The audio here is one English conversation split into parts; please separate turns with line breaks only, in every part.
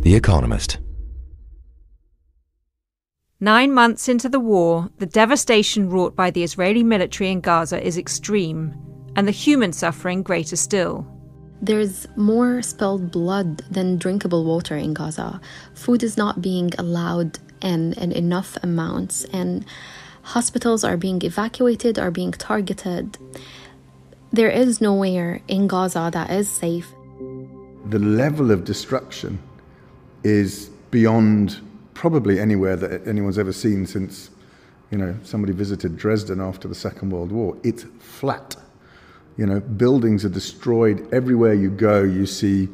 The Economist.
9 months into the war, the devastation wrought by the Israeli military in Gaza is extreme, and the human suffering greater still.
There's more spilled blood than drinkable water in Gaza. Food is not being allowed in enough amounts, and hospitals are being evacuated, are being targeted. There is nowhere in Gaza that is safe.
The level of destruction is beyond probably anywhere that anyone's ever seen since, somebody visited Dresden after the Second World War. It's flat. Buildings are destroyed. Everywhere you go, you see,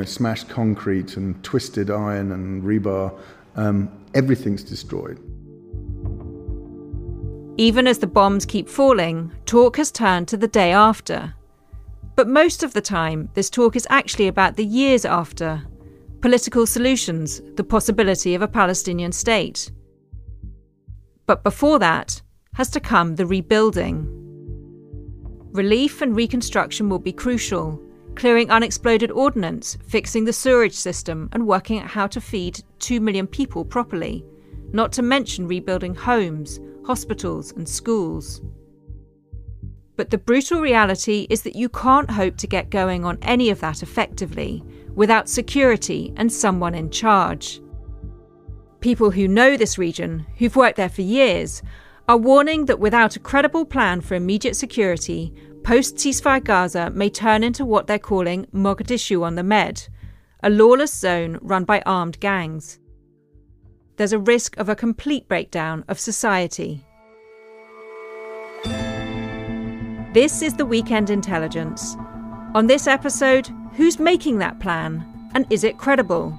smashed concrete and twisted iron and rebar. Everything's destroyed.
Even as the bombs keep falling, talk has turned to the day after. But most of the time, this talk is actually about the years after. Political solutions, the possibility of a Palestinian state. But before that has to come the rebuilding. Relief and reconstruction will be crucial, clearing unexploded ordnance, fixing the sewerage system and working out how to feed 2 million people properly, not to mention rebuilding homes, hospitals and schools. But the brutal reality is that you can't hope to get going on any of that effectively without security and someone in charge. People who know this region, who've worked there for years, are warning that without a credible plan for immediate security, post-ceasefire Gaza may turn into what they're calling Mogadishu on the Med, a lawless zone run by armed gangs. There's a risk of a complete breakdown of society. This is the Weekend Intelligence. On this episode, who's making that plan, and is it credible?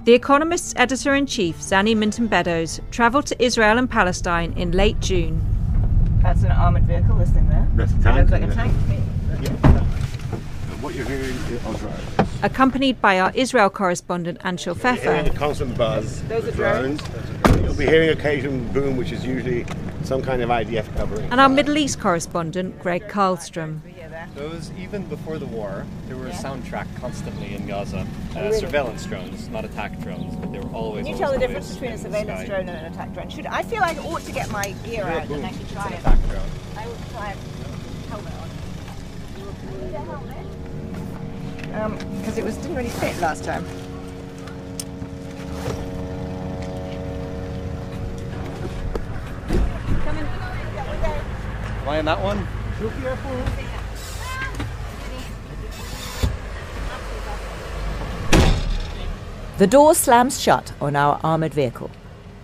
The Economist's editor-in-chief, Zanny Minton Beddoes, travelled to Israel and Palestine in late June.
That's an armoured vehicle listing there.
That's a
It
tank.
looks like a tank to me.
Yeah. What you're hearing is
Accompanied by our Israel correspondent, Anshul
You're hearing the
Pfeffer.
constant buzz.
Those are
the
drones.
You'll be hearing occasional boom, which is usually some kind of IDF covering.
And our Middle East correspondent, Greg Karlstrom.
Those, even before the war, there were a soundtrack constantly in Gaza.
Really?
Surveillance drones, not attack drones, but they were always.
Can you tell the
always
difference between a
in the
surveillance
sky.
drone and an attack drone? I feel like I ought to get my gear out and actually try
It's an
it.
attack drone.
I ought to try it. Helmet on. You need a helmet? Because it didn't really fit last time. Come in.
Am I in that one?
Be careful.
The door slams shut on our armoured vehicle.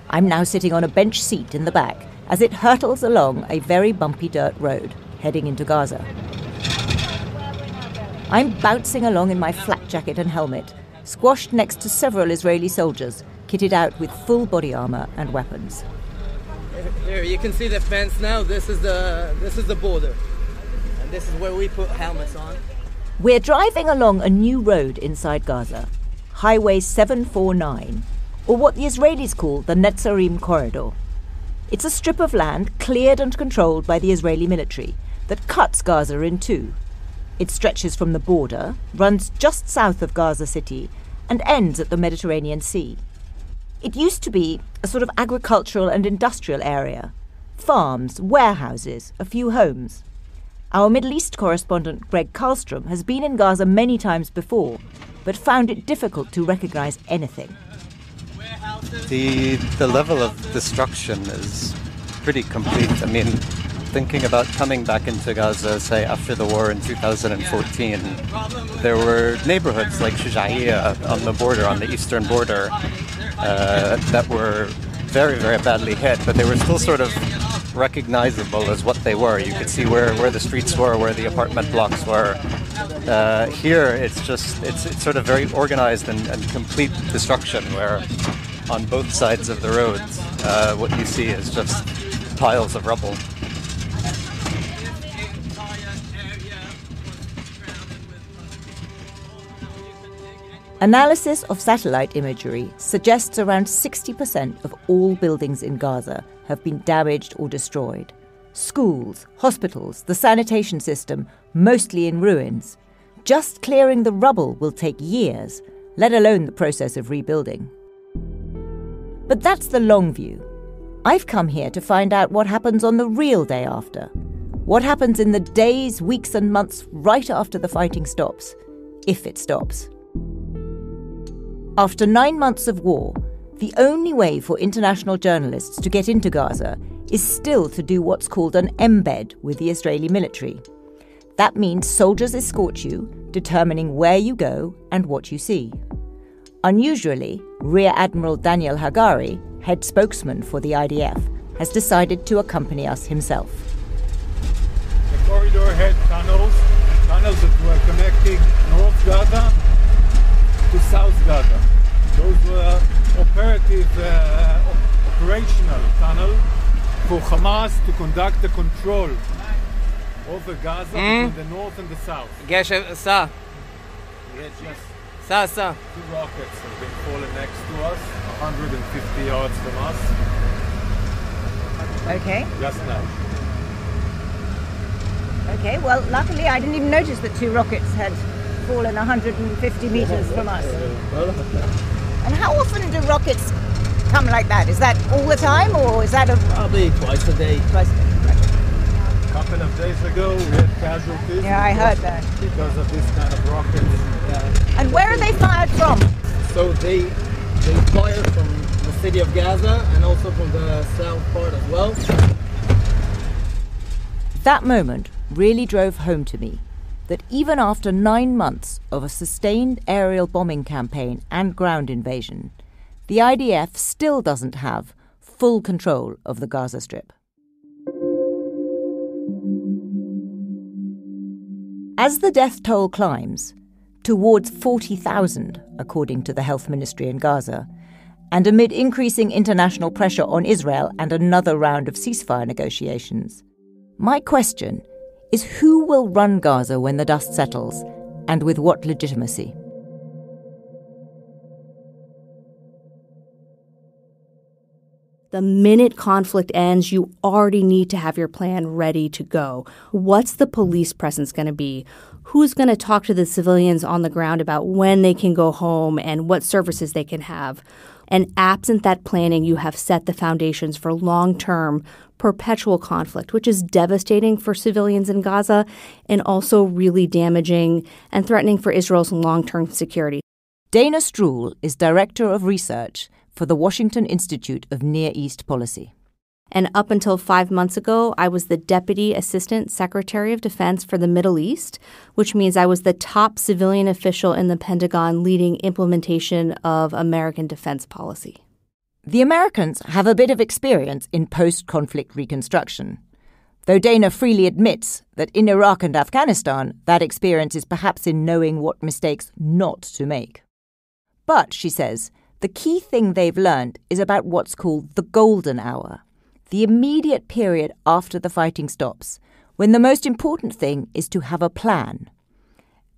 I'm now sitting on a bench seat in the back as it hurtles along a very bumpy dirt road, heading into Gaza. I'm bouncing along in my flak jacket and helmet, squashed next to several Israeli soldiers, kitted out with full body armour and weapons.
Here, you can see the fence now. This is the border. And this is where we put helmets on.
We're driving along a new road inside Gaza, Highway 749, or what the Israelis call the Netzarim Corridor. It's a strip of land cleared and controlled by the Israeli military that cuts Gaza in two. It stretches from the border, runs just south of Gaza City, and ends at the Mediterranean Sea. It used to be a sort of agricultural and industrial area. Farms, warehouses, a few homes. Our Middle East correspondent Greg Karlstrom has been in Gaza many times before, but found it difficult to recognise anything.
The level of destruction is pretty complete. I mean, thinking about coming back into Gaza, say, after the war in 2014, there were neighborhoods like Shujaiya on the border, on the eastern border, that were very, very badly hit, but they were still sort of recognizable as what they were. You could see where the streets were, where the apartment blocks were. Here, it's sort of very organized and complete destruction, where on both sides of the road, what you see is just piles of rubble.
Analysis of satellite imagery suggests around 60% of all buildings in Gaza have been damaged or destroyed. Schools, hospitals, the sanitation system, mostly in ruins. Just clearing the rubble will take years, let alone the process of rebuilding. But that's the long view. I've come here to find out what happens on the real day after. What happens in the days, weeks and months right after the fighting stops, if it stops. After 9 months of war, the only way for international journalists to get into Gaza is still to do what's called an embed with the Israeli military. That means soldiers escort you, determining where you go and what you see. Unusually, Rear Admiral Daniel Hagari, head spokesman for the IDF, has decided to accompany us himself.
The corridor had tunnels that were connecting North Gaza to South Gaza. Those were operational tunnels for Hamas to conduct the control over Gaza between the north and the south. We had just 2 rockets have been falling next to us, 150 yards from us.
Okay.
Just now.
Okay, well, luckily I didn't even notice that 2 rockets had fallen 150 meters from us. And how often do rockets come like that? Is that all the time, or is that
Probably twice a day.
Twice a day.
A couple of days ago, we had casualties.
Yeah, I heard that.
Because of this kind of rockets.
Yeah.
And where are they fired from?
So they fire from the city of Gaza and also from the south part as well.
That moment really drove home to me that even after 9 months of a sustained aerial bombing campaign and ground invasion, the IDF still doesn't have full control of the Gaza Strip. As the death toll climbs, towards 40,000, according to the Health Ministry in Gaza, and amid increasing international pressure on Israel and another round of ceasefire negotiations, my question is who will run Gaza when the dust settles, and with what legitimacy?
The minute conflict ends, you already need to have your plan ready to go. What's the police presence going to be? Who's going to talk to the civilians on the ground about when they can go home and what services they can have? And absent that planning, you have set the foundations for long-term, perpetual conflict, which is devastating for civilians in Gaza and also really damaging and threatening for Israel's long-term security.
Dana Struhl is Director of Research for the Washington Institute of Near East Policy.
And up until 5 months ago, I was the Deputy Assistant Secretary of Defense for the Middle East, which means I was the top civilian official in the Pentagon leading implementation of American defense policy.
The Americans have a bit of experience in post-conflict reconstruction, though Dana freely admits that in Iraq and Afghanistan, that experience is perhaps in knowing what mistakes not to make. But, she says, the key thing they've learned is about what's called the golden hour, the immediate period after the fighting stops, when the most important thing is to have a plan.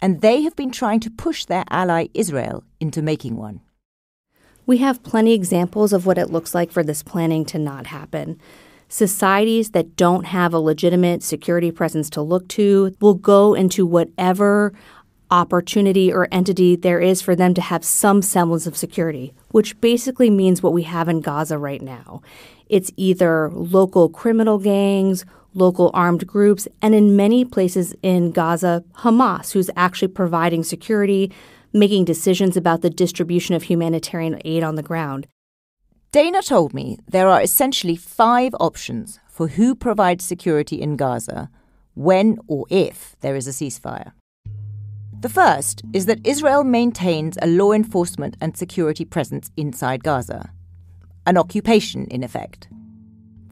And they have been trying to push their ally Israel into making one.
We have plenty of examples of what it looks like for this planning to not happen. Societies that don't have a legitimate security presence to look to will go into whatever opportunity or entity there is for them to have some semblance of security, which basically means what we have in Gaza right now. It's either local criminal gangs, local armed groups, and in many places in Gaza, Hamas, who's actually providing security, making decisions about the distribution of humanitarian aid on the ground.
Dana told me there are essentially 5 options for who provides security in Gaza when or if there is a ceasefire. The first is that Israel maintains a law enforcement and security presence inside Gaza. An occupation, in effect.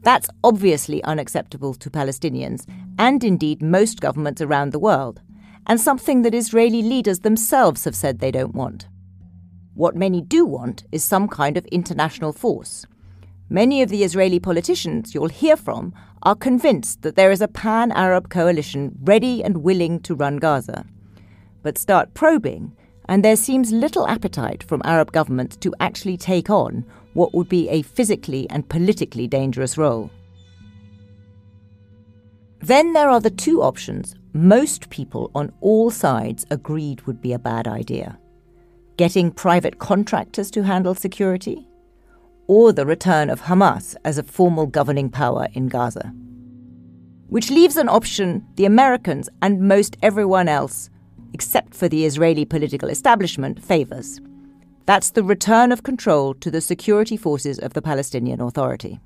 That's obviously unacceptable to Palestinians and indeed most governments around the world, and something that Israeli leaders themselves have said they don't want. What many do want is some kind of international force. Many of the Israeli politicians you'll hear from are convinced that there is a pan-Arab coalition ready and willing to run Gaza. But start probing, and there seems little appetite from Arab governments to actually take on what would be a physically and politically dangerous role. Then there are the 2 options most people on all sides agreed would be a bad idea. getting private contractors to handle security, or the return of Hamas as a formal governing power in Gaza. Which leaves an option the Americans and most everyone else, except for the Israeli political establishment, favours. That's the return of control to the security forces of the Palestinian Authority.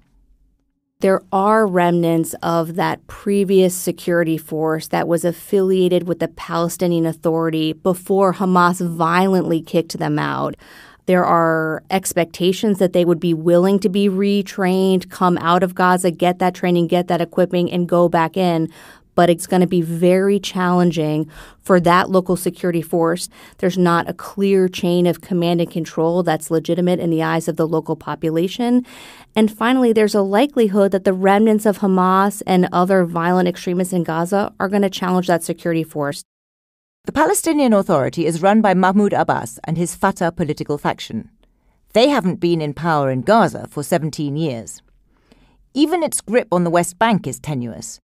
There are remnants of that previous security force that was affiliated with the Palestinian Authority before Hamas violently kicked them out. There are expectations that they would be willing to be retrained, come out of Gaza, get that training, get that equipping, and go back in. But it's going to be very challenging for that local security force. There's not a clear chain of command and control that's legitimate in the eyes of the local population. And finally, there's a likelihood that the remnants of Hamas and other violent extremists in Gaza are going to challenge that security force.
The Palestinian Authority is run by Mahmoud Abbas and his Fatah political faction. They haven't been in power in Gaza for 17 years. Even its grip on the West Bank is tenuous.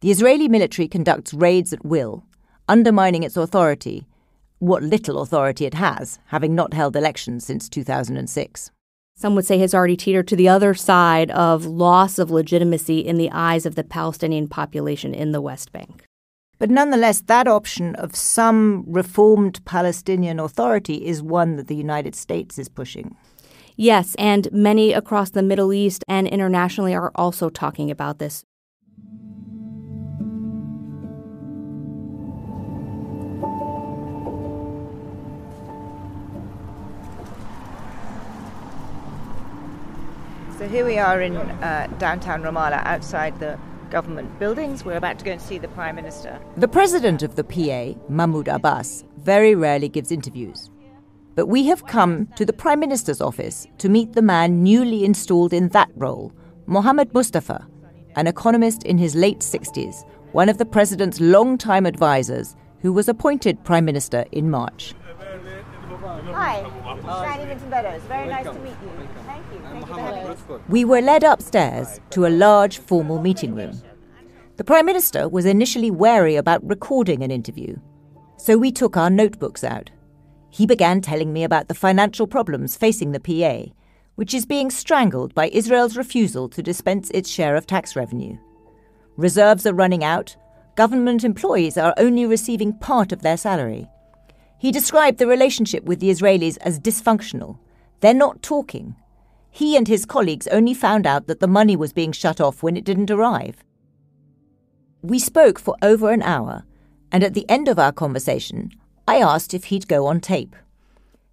The Israeli military conducts raids at will, undermining its authority, what little authority it has, having not held elections since 2006.
Some would say has already teetered to the other side of loss of legitimacy in the eyes of the Palestinian population in the West Bank.
But nonetheless, that option of some reformed Palestinian Authority is one that the United States is pushing.
Yes, and many across the Middle East and internationally are also talking about this.
So here we are in downtown Ramallah, outside the government buildings. We're about to go and see the Prime Minister.
The president of the PA, Mahmoud Abbas, very rarely gives interviews. But we have come to the Prime Minister's office to meet the man newly installed in that role, Mohammed Mustafa, an economist in his late 60s, one of the president's long-time advisors, who was appointed Prime Minister in March.
Hi, Zanny Minton Beddoes. Very nice to meet you. Thank you. Thank you for having us.
We were led upstairs to a large formal meeting room. The Prime Minister was initially wary about recording an interview, so we took our notebooks out. He began telling me about the financial problems facing the PA, which is being strangled by Israel's refusal to dispense its share of tax revenue. Reserves are running out. Government employees are only receiving part of their salary. He described the relationship with the Israelis as dysfunctional. They're not talking. He and his colleagues only found out that the money was being shut off when it didn't arrive. We spoke for over an hour, and at the end of our conversation, I asked if he'd go on tape.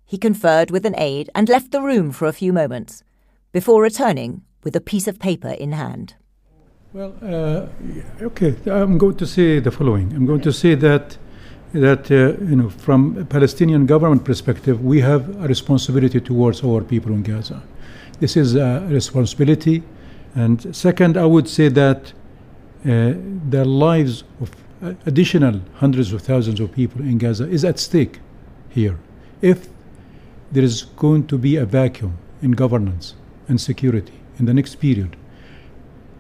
He conferred with an aide and left the room for a few moments, before returning with a piece of paper in hand.
Well, okay, I'm going to say the following. I'm going to say that from a Palestinian government perspective, we have a responsibility towards our people in Gaza. This is a responsibility. And second, I would say that the lives of additional hundreds of thousands of people in Gaza is at stake here. If there is going to be a vacuum in governance and security in the next period,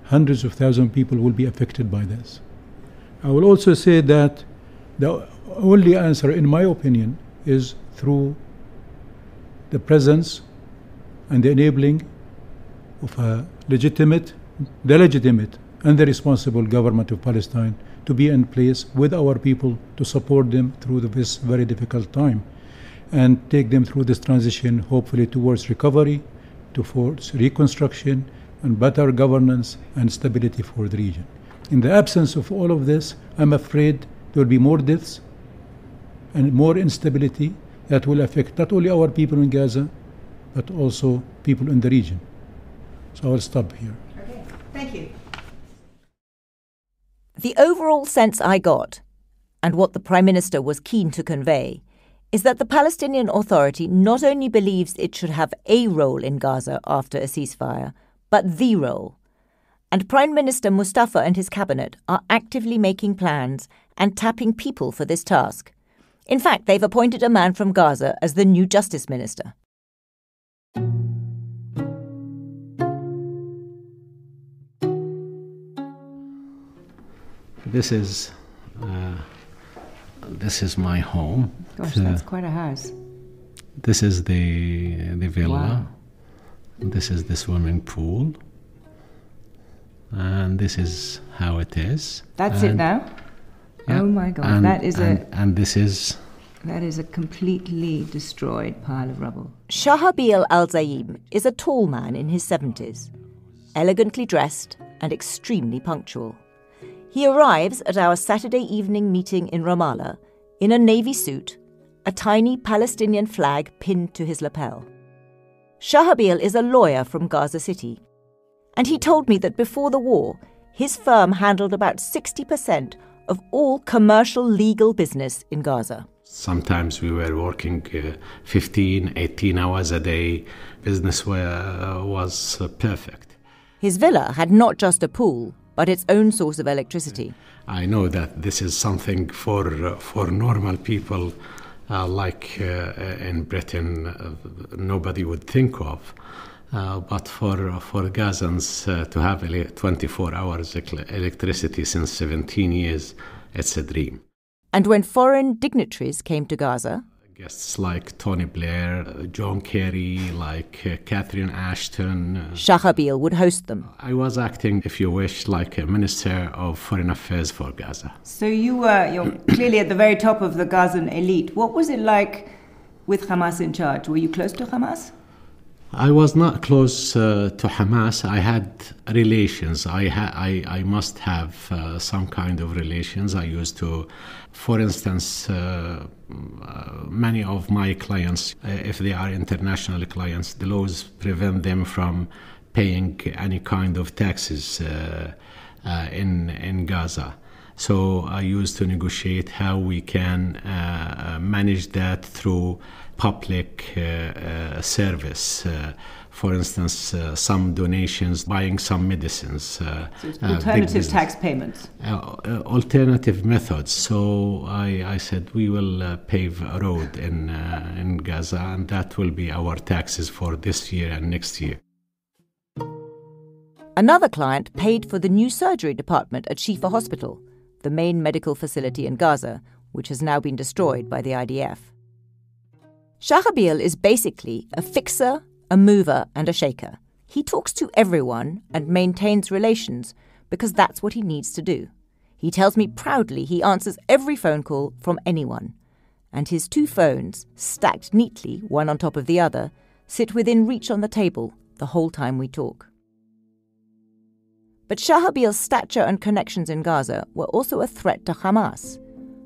hundreds of thousands of people will be affected by this. I will also say that the only answer, in my opinion, is through the presence and the enabling of a legitimate and the responsible government of Palestine to be in place with our people to support them through this very difficult time and take them through this transition, hopefully towards recovery, towards reconstruction and better governance and stability for the region. In the absence of all of this, I'm afraid there will be more deaths and more instability that will affect not only our people in Gaza, but also people in the region. So I'll stop here.
Okay, thank you.
The overall sense I got, and what the Prime Minister was keen to convey, is that the Palestinian Authority not only believes it should have a role in Gaza after a ceasefire, but the role. And Prime Minister Mustafa and his cabinet are actively making plans and tapping people for this task. In fact, they've appointed a man from Gaza as the new Justice Minister.
This is my home.
Gosh, that's quite a house.
This is the villa.
Wow.
This is the swimming pool. And this is how it is.
That's it now?
Yeah,
oh my God,
and this is...
That is a completely destroyed pile of rubble.
Shahabil Al-Zaim is a tall man in his 70s, elegantly dressed and extremely punctual. He arrives at our Saturday evening meeting in Ramallah in a navy suit, a tiny Palestinian flag pinned to his lapel. Shahabil is a lawyer from Gaza City, and he told me that before the war, his firm handled about 60% of all commercial legal business in Gaza.
Sometimes we were working 15, 18 hours a day. Business was perfect.
His villa had not just a pool, but its own source of electricity.
I know that this is something for normal people like in Britain nobody would think of. But for Gazans to have 24 hours electricity since 17 years, it's a dream.
And when foreign dignitaries came to Gaza,
guests like Tony Blair, John Kerry, like Catherine Ashton,
Shahabil would host them.
I was acting, if you wish, like a Minister of Foreign Affairs for Gaza.
So you're clearly at the very top of the Gazan elite. What was it like with Hamas in charge? Were you close to Hamas?
I was not close to Hamas. I had relations. I must have some kind of relations. I used to, for instance, many of my clients, if they are international clients, the laws prevent them from paying any kind of taxes in Gaza. So I used to negotiate how we can manage that through public service. For instance, some donations, buying some medicines.
So it's alternative tax payments.
Alternative methods. So I said we will pave a road in Gaza, and that will be our taxes for this year and next year.
Another client paid for the new surgery department at Shifa Hospital, the main medical facility in Gaza, which has now been destroyed by the IDF. Shahabil is basically a fixer, a mover, and a shaker. He talks to everyone and maintains relations because that's what he needs to do. He tells me proudly he answers every phone call from anyone. And his two phones, stacked neatly, one on top of the other, sit within reach on the table the whole time we talk. But Shahabil's stature and connections in Gaza were also a threat to Hamas,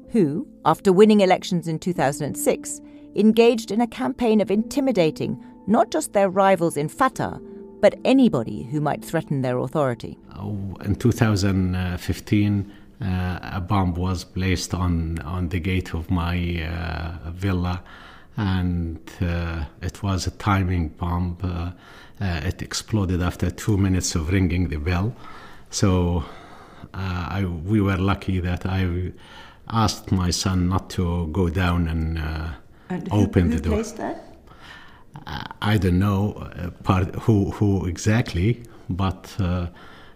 who, after winning elections in 2006, engaged in a campaign of intimidating not just their rivals in Fatah, but anybody who might threaten their authority.
In 2015, a bomb was placed on the gate of my villa, and it was a timing bomb. It exploded after 2 minutes of ringing the bell. So we were lucky that I asked my son not to go down and open the door.
Who placed that?
I don't know who exactly, but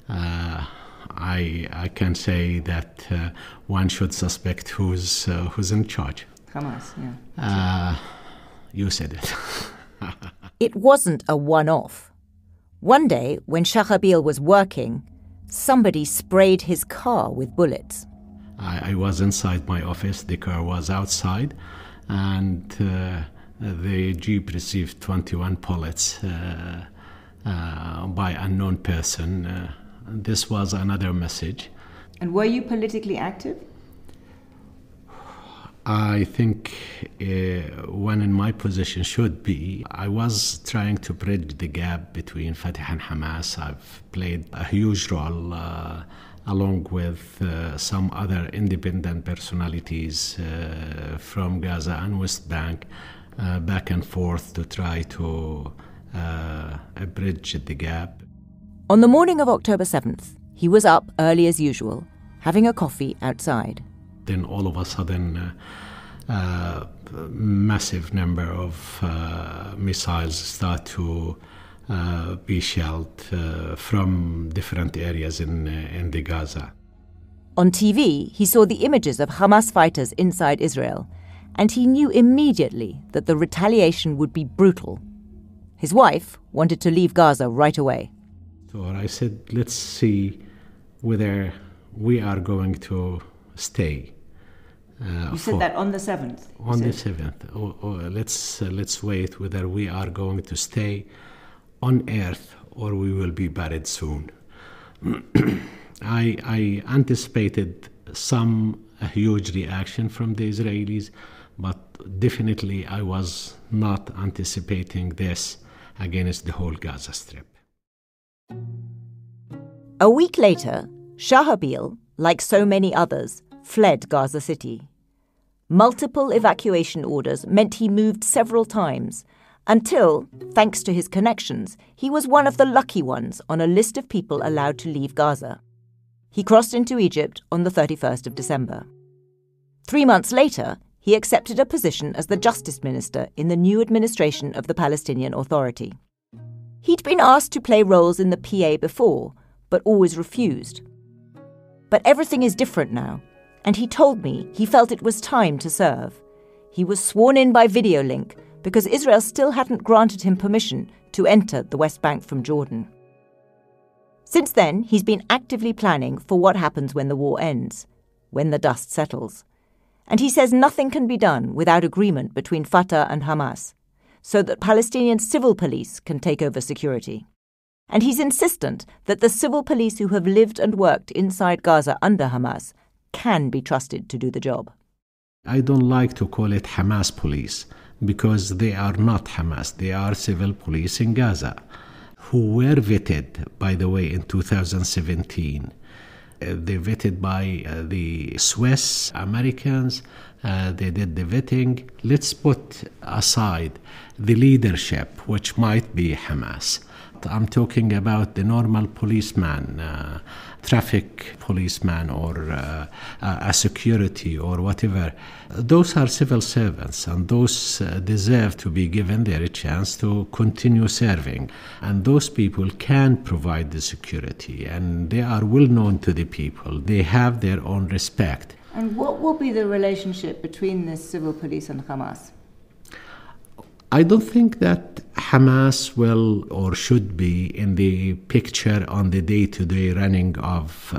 I can say that one should suspect who's in charge.
Hamas, yeah.
You said it.
It wasn't a one-off. One day, when Shahabil was working, somebody sprayed his car with bullets.
I was inside my office, the car was outside, and the Jeep received 21 bullets by unknown person. This was another message.
And were you politically active?
I think one in my position should be. I was trying to bridge the gap between Fatah and Hamas. I've played a huge role along with some other independent personalities from Gaza and West Bank, back and forth to try to bridge the gap.
On the morning of October 7th, he was up early as usual, having a coffee outside.
Then all of a sudden, massive number of missiles start to be shelled from different areas in the Gaza.
On TV, he saw the images of Hamas fighters inside Israel and he knew immediately that the retaliation would be brutal. His wife wanted to leave Gaza right away.
So I said, let's see whether we are going to stay.
You said that on the 7th?
On the 7th. Or let's wait whether we are going to stay on earth or we will be buried soon. I anticipated some huge reaction from the Israelis, but definitely I was not anticipating this against the whole Gaza Strip.
A week later, Shahabil, like so many others, fled Gaza City. Multiple evacuation orders meant he moved several times, until, thanks to his connections, he was one of the lucky ones on a list of people allowed to leave Gaza. He crossed into Egypt on the 31st of December. 3 months later, he accepted a position as the Justice Minister in the new administration of the Palestinian Authority. He'd been asked to play roles in the PA before, but always refused. But everything is different now, and he told me he felt it was time to serve. He was sworn in by video link because Israel still hadn't granted him permission to enter the West Bank from Jordan. Since then, he's been actively planning for what happens when the war ends, when the dust settles. And he says nothing can be done without agreement between Fatah and Hamas, so that Palestinian civil police can take over security. And he's insistent that the civil police who have lived and worked inside Gaza under Hamas can be trusted to do the job.
I don't like to call it Hamas police, because they are not Hamas. They are civil police in Gaza, who were vetted, by the way, in 2017. They vetted by the Swiss Americans. They did the vetting. Let's put aside the leadership, which might be Hamas. I'm talking about the normal policeman, traffic policeman, or a security or whatever. Those are civil servants, and those deserve to be given their chance to continue serving. And those people can provide the security, and they are well known to the people. They have their own respect.
And what will be the relationship between the civil police and Hamas?
I don't think that Hamas will or should be in the picture on the day-to-day running of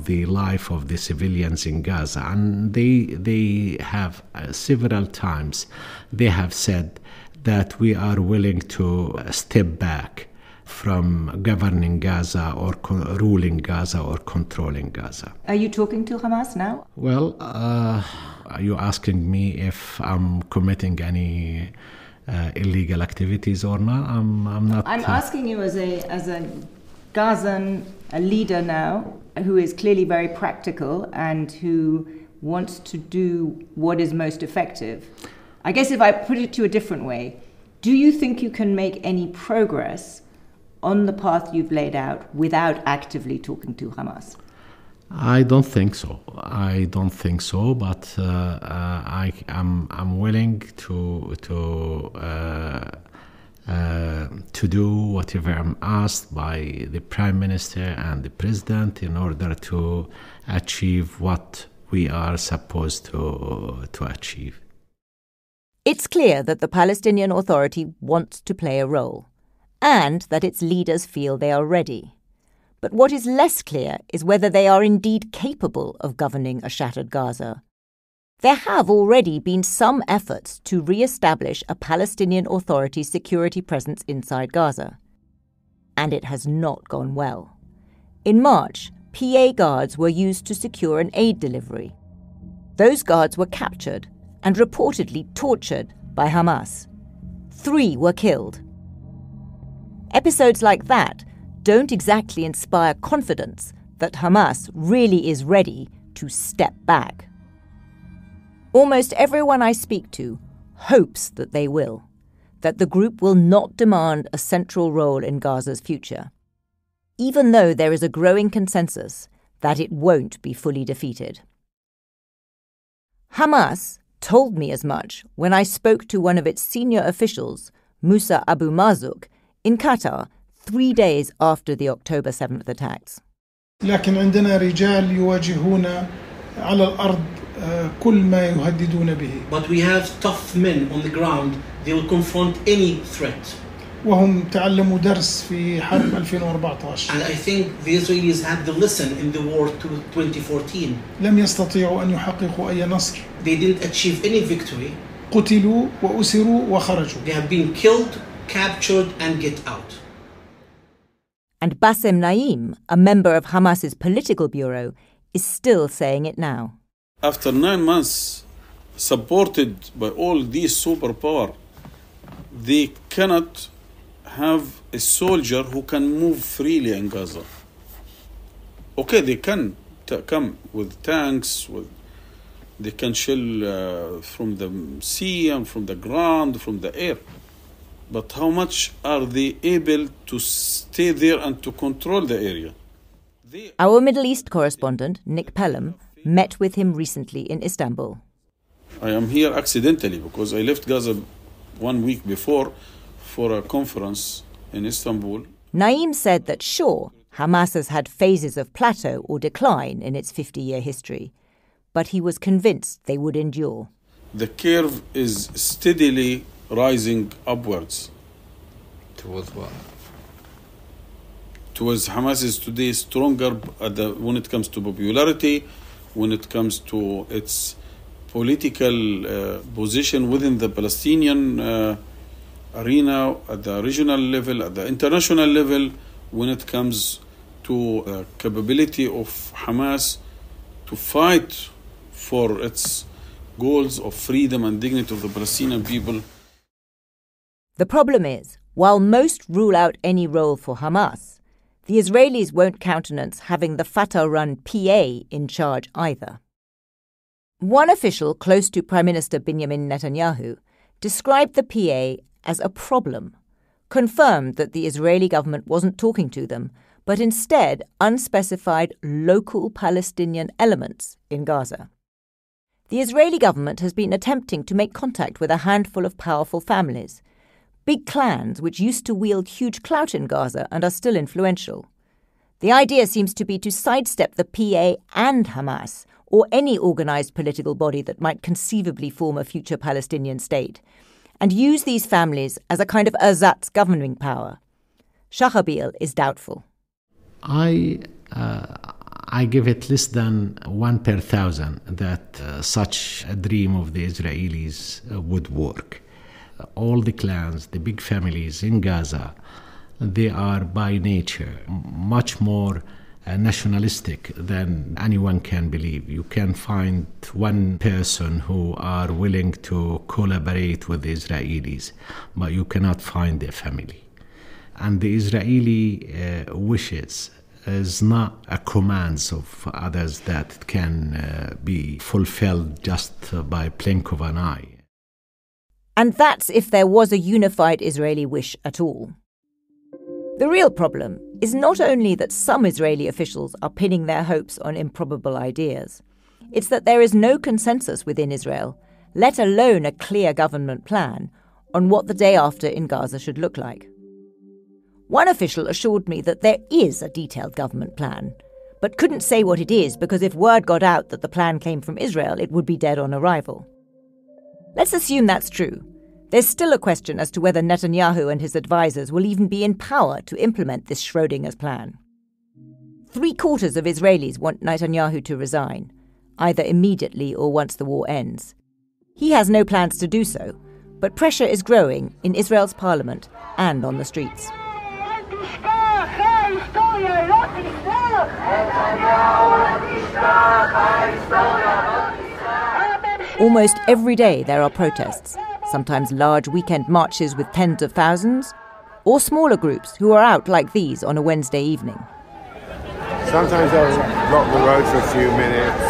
the life of the civilians in Gaza. And they have several times, they have said that we are willing to step back from governing Gaza or ruling Gaza or controlling Gaza.
Are you talking to Hamas now?
Well, are you asking me if I'm committing any illegal activities or not? I'm not.
I'm asking you as a Gazan, a leader now, who is clearly very practical and who wants to do what is most effective. I guess if I put it to a different way, do you think you can make any progress on the path you've laid out without actively talking to Hamas?
I don't think so. But I'm willing to do whatever I'm asked by the Prime Minister and the President in order to achieve what we are supposed to achieve.
It's clear that the Palestinian Authority wants to play a role, and that its leaders feel they are ready. But what is less clear is whether they are indeed capable of governing a shattered Gaza. There have already been some efforts to re-establish a Palestinian Authority security presence inside Gaza, and it has not gone well. In March, PA guards were used to secure an aid delivery. Those guards were captured and reportedly tortured by Hamas. 3 were killed. Episodes like that don't exactly inspire confidence that Hamas really is ready to step back. Almost everyone I speak to hopes that they will, that the group will not demand a central role in Gaza's future, even though there is a growing consensus that it won't be fully defeated. Hamas told me as much when I spoke to one of its senior officials, Musa Abu Marzouk, in Qatar 3 days after the October 7th attacks.
لكن عندنا رجال يواجهون على الأرض كل ما يهددون به.
But we have tough men on the ground. They will confront any threat.
وهم تعلموا درس في حرب 2014.
And I think the Israelis had the lesson in the war to 2014.
لم يستطيعوا أن يحققوا أي نصر.
They didn't achieve any victory.
قتلوا وأسروا وخرجوا.
They have been killed, captured, and get out.
And Bassem Naim, a member of Hamas's political bureau, is still saying it now.
After 9 months, supported by all these superpowers, they cannot have a soldier who can move freely in Gaza. Okay, they can come with tanks, they can shell from the sea and from the ground, from the air. But how much are they able to stay there and to control the area?
Our Middle East correspondent, Nick Pelham, met with him recently in Istanbul.
I am here accidentally because I left Gaza 1 week before for a conference in Istanbul.
Naim said that sure, Hamas has had phases of plateau or decline in its 50-year history, but he was convinced they would endure.
The curve is steadily rising upwards.
Towards what?
Towards Hamas is today stronger when it comes to popularity, when it comes to its political position within the Palestinian arena, at the regional level, at the international level, when it comes to capability of Hamas to fight for its goals of freedom and dignity of the Palestinian people.
The problem is, while most rule out any role for Hamas, the Israelis won't countenance having the Fatah-run PA in charge either. One official close to Prime Minister Benjamin Netanyahu described the PA as a problem, confirmed that the Israeli government wasn't talking to them, but instead unspecified local Palestinian elements in Gaza. The Israeli government has been attempting to make contact with a handful of powerful families, big clans which used to wield huge clout in Gaza and are still influential. The idea seems to be to sidestep the PA and Hamas, or any organised political body that might conceivably form a future Palestinian state, and use these families as a kind of ersatz governing power. Shahabil is doubtful.
I give it less than 1 per 1,000 that such a dream of the Israelis would work. All the clans, the big families in Gaza, they are by nature much more nationalistic than anyone can believe. You can find one person who are willing to collaborate with the Israelis, but you cannot find their family. And the Israeli wishes is not a commands of others that can be fulfilled just by blink of an eye.
And that's if there was a unified Israeli wish at all. The real problem is not only that some Israeli officials are pinning their hopes on improbable ideas, it's that there is no consensus within Israel, let alone a clear government plan, on what the day after in Gaza should look like. One official assured me that there is a detailed government plan, but couldn't say what it is because if word got out that the plan came from Israel, it would be dead on arrival. Let's assume that's true. There's still a question as to whether Netanyahu and his advisors will even be in power to implement this Schrodinger's plan. 3/4 of Israelis want Netanyahu to resign, either immediately or once the war ends. He has no plans to do so, but pressure is growing in Israel's parliament and on the streets. Almost every day there are protests, sometimes large weekend marches with tens of thousands, or smaller groups who are out like these on a Wednesday evening.
Sometimes they'll block the road for a few minutes.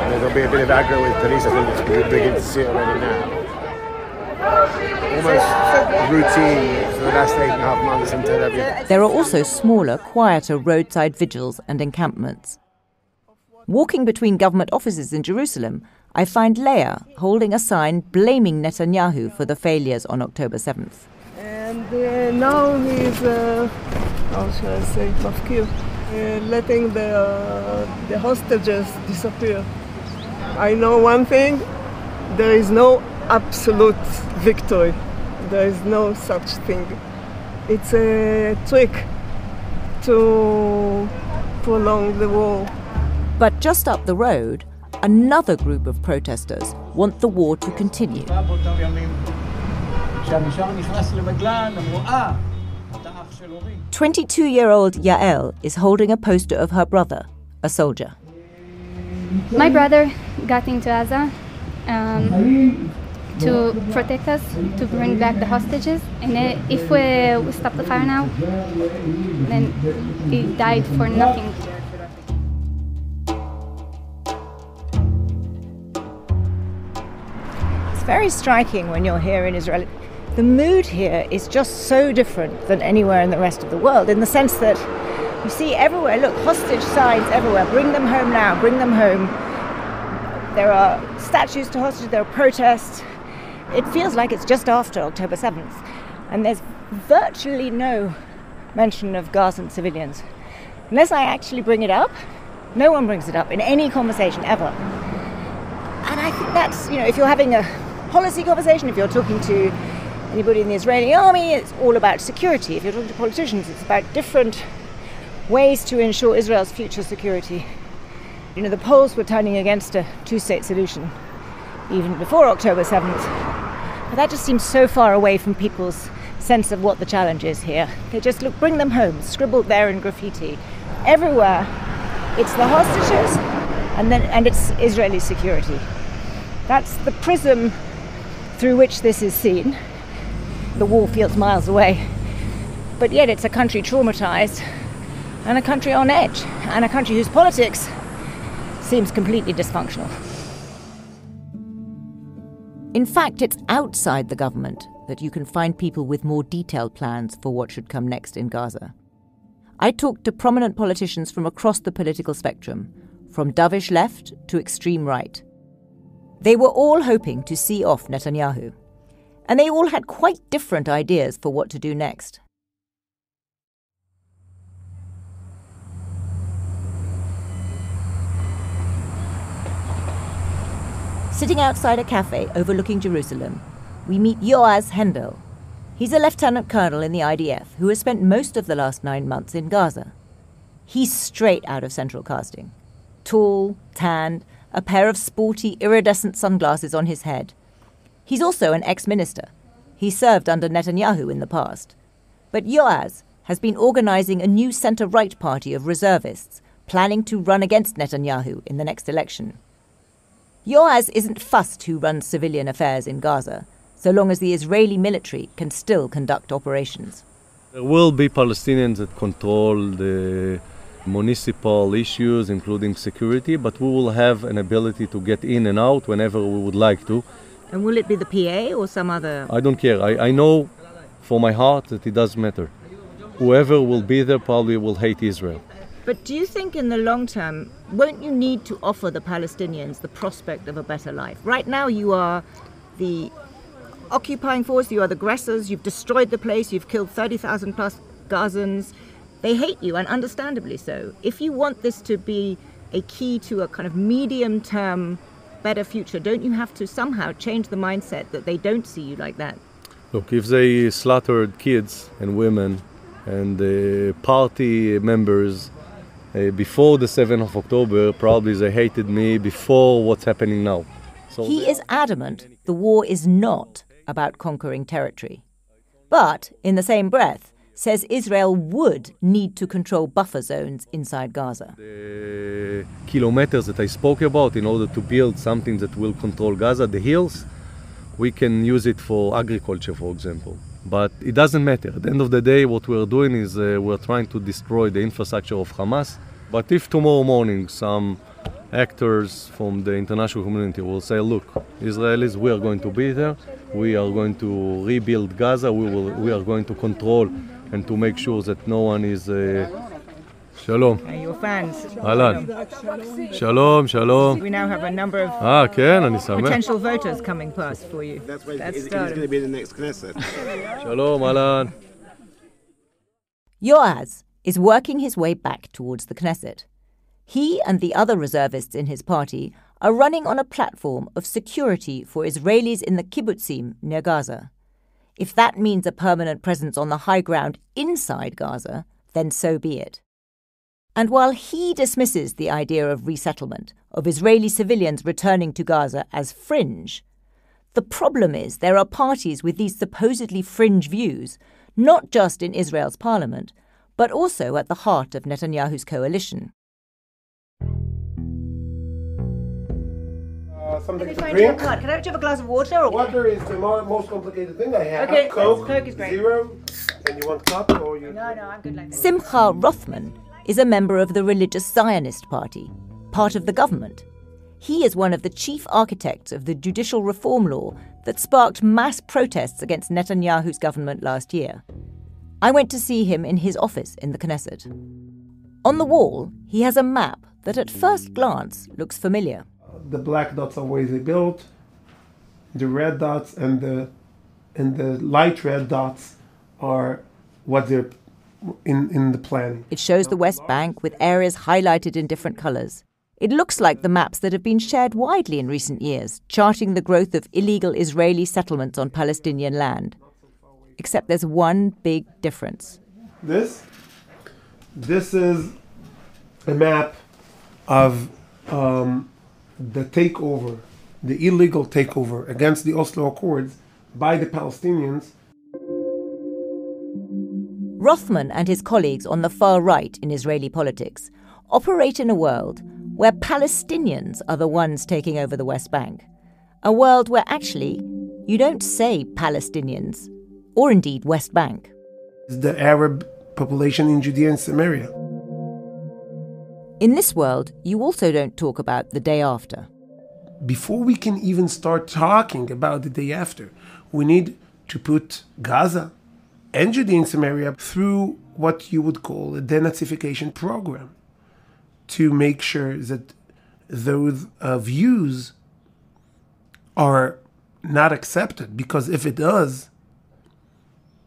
There'll be a bit of aggro with police. I think we're beginning to see it already now. Almost routine for the last 8.5 months in Tel Aviv.
There are also smaller, quieter roadside vigils and encampments. Walking between government offices in Jerusalem, I find Leah holding a sign blaming Netanyahu for the failures on October 7th.
And now he's, how shall I say, mafkir, letting the hostages disappear. I know one thing, there is no absolute victory. There is no such thing. It's a trick to prolong the war.
But just up the road, another group of protesters want the war to continue. 22-year-old Yael is holding a poster of her brother, a soldier.
My brother got into Gaza to protect us, to bring back the hostages. And if we stop the fire now, then he died for nothing.
It's very striking when you're here in Israel. The mood here is just so different than anywhere in the rest of the world, in the sense that you see everywhere, look, hostage signs everywhere, bring them home now, bring them home. There are statues to hostages, there are protests. It feels like it's just after October 7th, and there's virtually no mention of Gazan civilians. Unless I actually bring it up, no one brings it up in any conversation ever. And I think that's, if you're having a policy conversation, if you're talking to anybody in the Israeli army, it's all about security. If you're talking to politicians, it's about different ways to ensure Israel's future security. The polls were turning against a two-state solution even before October 7th. But that just seems so far away from people's sense of what the challenge is here. They just look, bring them home, scribbled there in graffiti. Everywhere, it's the hostages and it's Israeli security. That's the prism through which this is seen. The war feels miles away, but yet it's a country traumatized and a country on edge and a country whose politics seems completely dysfunctional.
In fact, it's outside the government that you can find people with more detailed plans for what should come next in Gaza. I talked to prominent politicians from across the political spectrum, from dovish left to extreme right. They were all hoping to see off Netanyahu, and they all had quite different ideas for what to do next. Sitting outside a cafe overlooking Jerusalem, we meet Yoaz Hendel. He's a lieutenant colonel in the IDF who has spent most of the last 9 months in Gaza. He's straight out of central casting. Tall, tanned, a pair of sporty, iridescent sunglasses on his head. He's also an ex-minister. He served under Netanyahu in the past. But Yoaz has been organizing a new centre-right party of reservists, planning to run against Netanyahu in the next election. Yoaz isn't fussed who runs civilian affairs in Gaza, so long as the Israeli military can still conduct operations.
There will be Palestinians that control the municipal issues, including security, but we will have an ability to get in and out whenever we would like to.
And will it be the PA or some other?
I don't care. I know for my heart that it does matter. Whoever will be there probably will hate Israel.
But do you think in the long term, won't you need to offer the Palestinians the prospect of a better life? Right now you are the occupying force, you are the aggressors, you've destroyed the place, you've killed 30,000 plus Gazans. They hate you, and understandably so. If you want this to be a key to a kind of medium-term better future, don't you have to somehow change the mindset that they don't see you like that?
Look, if they slaughtered kids and women and party members before the 7th of October, probably they hated me before what's happening now. So
he is adamant the war is not about conquering territory. But, in the same breath, says Israel would need to control buffer zones inside Gaza.
The kilometers that I spoke about in order to build something that will control Gaza, the hills, we can use it for agriculture, for example. But it doesn't matter. At the end of the day, what we're doing is we're trying to destroy the infrastructure of Hamas. But if tomorrow morning some actors from the international community will say, look, Israelis, we are going to be there, we are going to rebuild Gaza, we are going to control and to make sure that no one is... Shalom.
Your fans.
Alan. Shalom, shalom.
We now have a number of potential voters coming past for you.
That's going to be the next Knesset.
Shalom, Alan.
Yoaz is working his way back towards the Knesset. He and the other reservists in his party are running on a platform of security for Israelis in the kibbutzim near Gaza. If that means a permanent presence on the high ground inside Gaza, then so be it. And while he dismisses the idea of resettlement, of Israeli civilians returning to Gaza as fringe, the problem is there are parties with these supposedly fringe views, not just in Israel's parliament, but also at the heart of Netanyahu's coalition.
Something to
Can
drink.
I have a glass of water? Or?
Water is the most complicated thing I have.
Okay,
Coke,
Coke is great.
Zero. And you want cup or you?
No, I'm good like that.
Simcha Rothman is a member of the religious Zionist Party, part of the government. He is one of the chief architects of the judicial reform law that sparked mass protests against Netanyahu's government last year. I went to see him in his office in the Knesset. On the wall, he has a map that at first glance looks familiar.
The black dots are where they built, the red dots and the light red dots are what they're in the plan.
It shows the West Bank with areas highlighted in different colours. It looks like the maps that have been shared widely in recent years, charting the growth of illegal Israeli settlements on Palestinian land. Except there's one big difference.
This is a map of the takeover, the illegal takeover against the Oslo Accords by the Palestinians.
Rothman and his colleagues on the far right in Israeli politics operate in a world where Palestinians are the ones taking over the West Bank. A world where actually you don't say Palestinians, or indeed West Bank.
The Arab population in Judea and Samaria.
In this world, you also don't talk about the day after.
Before we can even start talking about the day after, we need to put Gaza and Judea and Samaria through what you would call a denazification program to make sure that those views are not accepted, because if it does,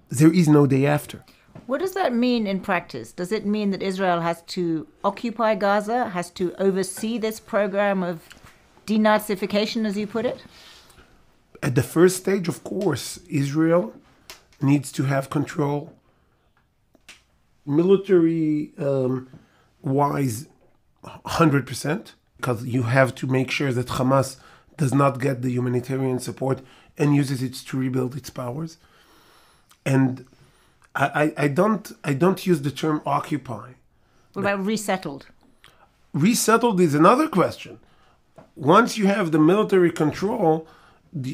there is no day after.
What does that mean in practice? Does it mean that Israel has to occupy Gaza, has to oversee this program of denazification, as you put it?
At the first stage, of course, Israel needs to have control, military-wise, 100%, because you have to make sure that Hamas does not get the humanitarian support and uses it to rebuild its powers. And I don't use the term occupy.
What about resettled?
Resettled is another question. Once you have the military control,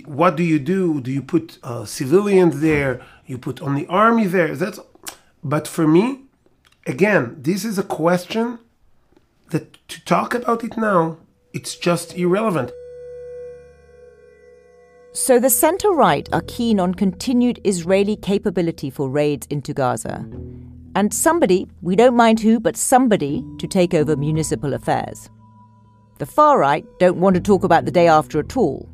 what do? Do you put civilians there? You put only army there? But for me, again, this is a question that to talk about it now, it's just irrelevant.
So the centre-right are keen on continued Israeli capability for raids into Gaza. And somebody, we don't mind who, but somebody to take over municipal affairs. The far-right don't want to talk about the day after at all.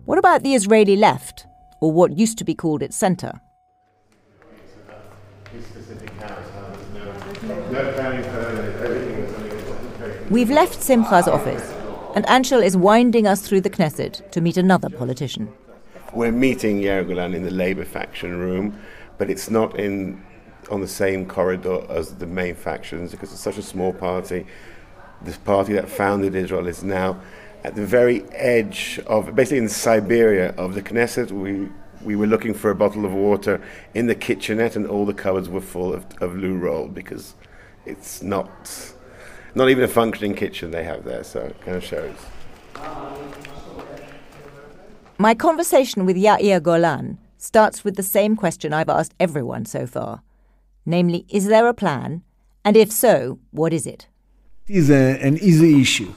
What about the Israeli left, or what used to be called its centre? We've left Simcha's office, and Anshel is winding us through the Knesset to meet another politician.
We're meeting Yair Golan in the Labour faction room, but it's not on the same corridor as the main factions because it's such a small party. This party that founded Israel is now at the very edge of, basically in Siberia of the Knesset. We were looking for a bottle of water in the kitchenette and all the cupboards were full of loo roll because it's not even a functioning kitchen they have there, so it kind of shows.
My conversation with Yair Golan starts with the same question I've asked everyone so far. Namely, is there a plan? And if so, what is it?
It is an easy issue.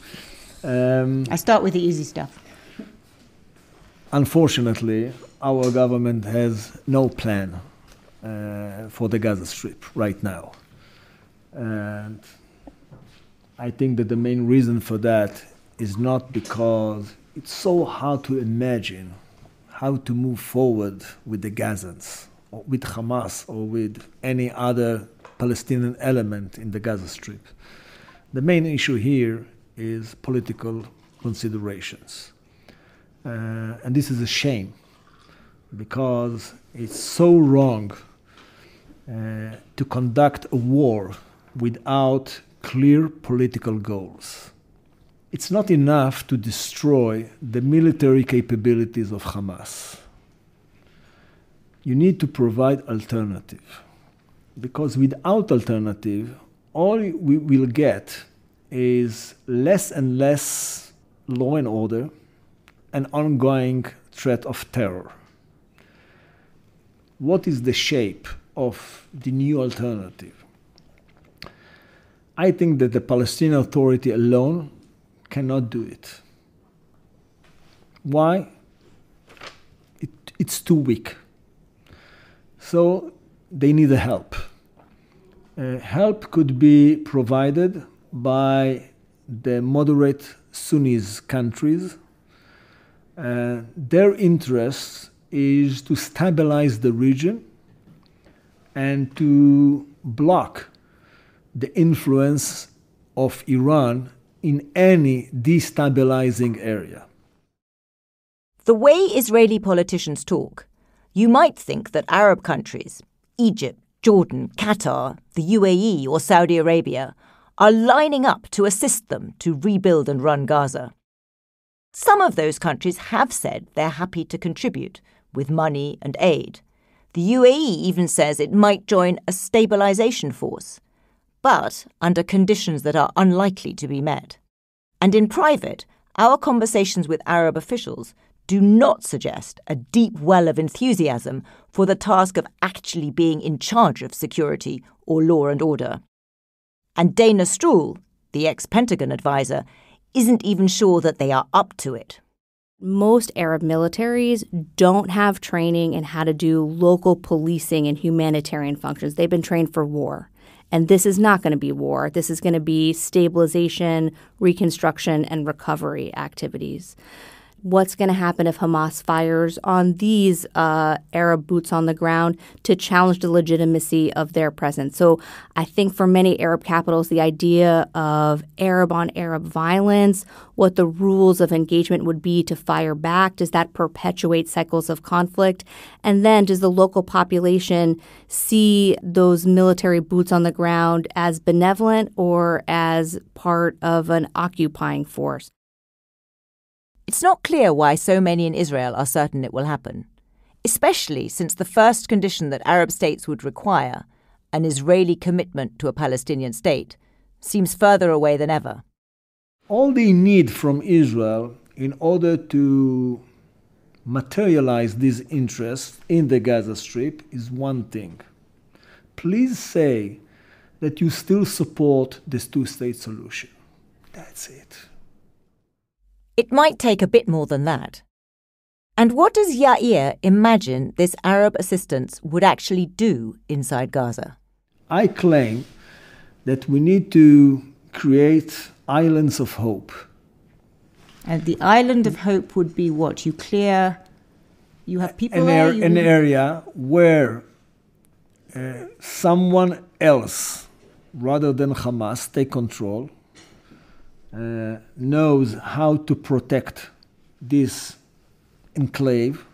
I start with the easy stuff.
Unfortunately, our government has no plan for the Gaza Strip right now. And I think that the main reason for that is not because it's so hard to imagine how to move forward with the Gazans, or with Hamas, or with any other Palestinian element in the Gaza Strip. The main issue here is political considerations. And this is a shame, because it's so wrong to conduct a war without clear political goals. It's not enough to destroy the military capabilities of Hamas. You need to provide alternative, because without alternative, all we will get is less and less law and order, an ongoing threat of terror. What is the shape of the new alternative? I think that the Palestinian Authority alone cannot do it. Why? It's too weak. So they need a help. Help could be provided by the moderate Sunni countries. Their interest is to stabilize the region and to block the influence of Iran in any destabilizing area.
The way Israeli politicians talk, you might think that Arab countries, Egypt, Jordan, Qatar, the UAE or Saudi Arabia, are lining up to assist them to rebuild and run Gaza. Some of those countries have said they're happy to contribute with money and aid. The UAE even says it might join a stabilization force, but under conditions that are unlikely to be met. And in private, our conversations with Arab officials do not suggest a deep well of enthusiasm for the task of actually being in charge of security or law and order. And Dana Stroul, the ex-Pentagon advisor, isn't even sure that they are up to it.
Most Arab militaries don't have training in how to do local policing and humanitarian functions. They've been trained for war. And this is not going to be war. This is going to be stabilization, reconstruction, and recovery activities. What's going to happen if Hamas fires on these Arab boots on the ground to challenge the legitimacy of their presence? So I think for many Arab capitals, the idea of Arab-on-Arab violence, what the rules of engagement would be to fire back, does that perpetuate cycles of conflict? And then does the local population see those military boots on the ground as benevolent or as part of an occupying force?
It's not clear why so many in Israel are certain it will happen, especially since the first condition that Arab states would require, an Israeli commitment to a Palestinian state, seems further away than ever.
All they need from Israel in order to materialize these interests in the Gaza Strip is one thing. Please say that you still support this two-state solution. That's it.
It might take a bit more than that. And what does Yair imagine this Arab assistance would actually do inside Gaza?
I claim that we need to create islands of hope.
And the island of hope would be what? You have people there?
An area where someone else, rather than Hamas, take control, knows how to protect this enclave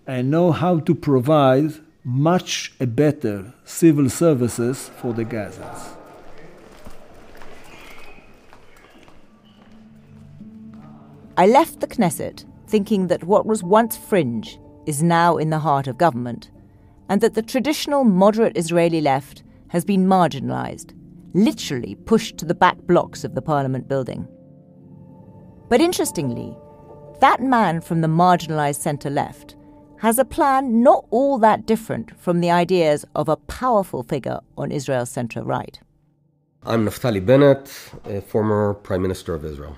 and know how to provide much better civil services for the Gazans.
I left the Knesset thinking that what was once fringe is now in the heart of government, and that the traditional moderate Israeli left has been marginalized, literally pushed to the back blocks of the parliament building. But interestingly, that man from the marginalized centre-left has a plan not all that different from the ideas of a powerful figure on Israel's centre-right.
I'm Naftali Bennett, a former Prime Minister of Israel.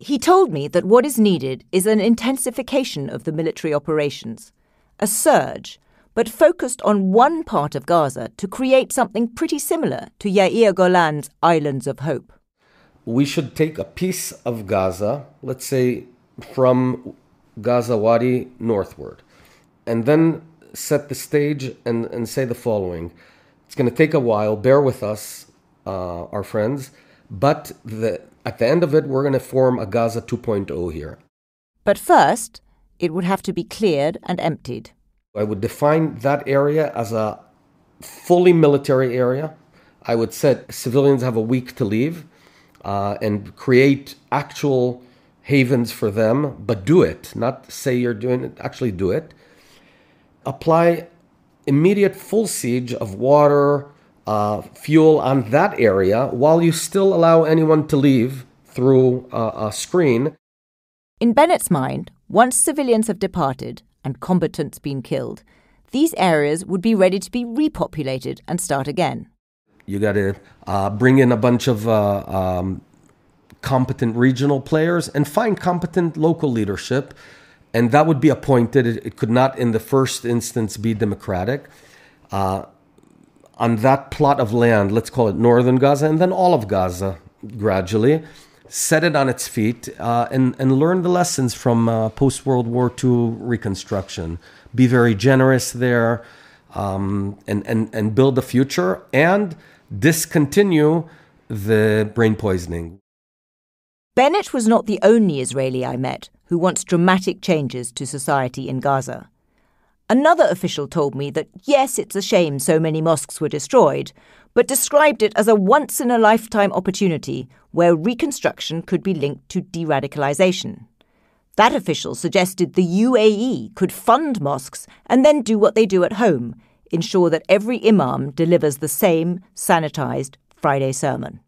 He told me that what is needed is an intensification of the military operations, a surge, but focused on one part of Gaza to create something pretty similar to Yair Golan's Islands of Hope.
We should take a piece of Gaza, let's say from Gaza Wadi northward, and then set the stage and say the following. It's going to take a while, bear with us, our friends, but At the end of it, we're going to form a Gaza 2.0 here.
But first, it would have to be cleared and emptied.
I would define that area as a fully military area. I would say civilians have a week to leave and create actual havens for them, but do it. Not say you're doing it, actually do it. Apply immediate full siege of water, fuel on that area while you still allow anyone to leave through a screen.
In Bennett's mind, once civilians have departed and combatants been killed, these areas would be ready to be repopulated and start again.
You got to bring in a bunch of competent regional players and find competent local leadership, and that would be appointed. It could not, in the first instance, be democratic. On that plot of land, let's call it northern Gaza, and then all of Gaza gradually, set it on its feet and learn the lessons from post-World War II reconstruction. Be very generous there and build the future and discontinue the brain poisoning.
Bennett was not the only Israeli I met who wants dramatic changes to society in Gaza. Another official told me that, yes, it's a shame so many mosques were destroyed, but described it as a once-in-a-lifetime opportunity where reconstruction could be linked to de-radicalization. That official suggested the UAE could fund mosques and then do what they do at home, ensure that every imam delivers the same sanitized Friday sermon.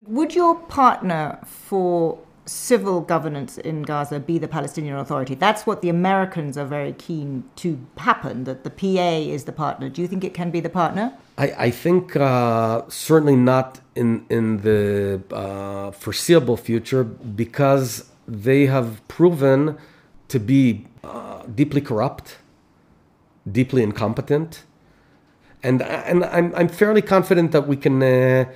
Would your partner for civil governance in Gaza be the Palestinian Authority? That's what the Americans are very keen to happen, that the PA is the partner. Do you think it can be the partner?
I think certainly not in the foreseeable future, because they have proven to be deeply corrupt, deeply incompetent. And I'm fairly confident that we can,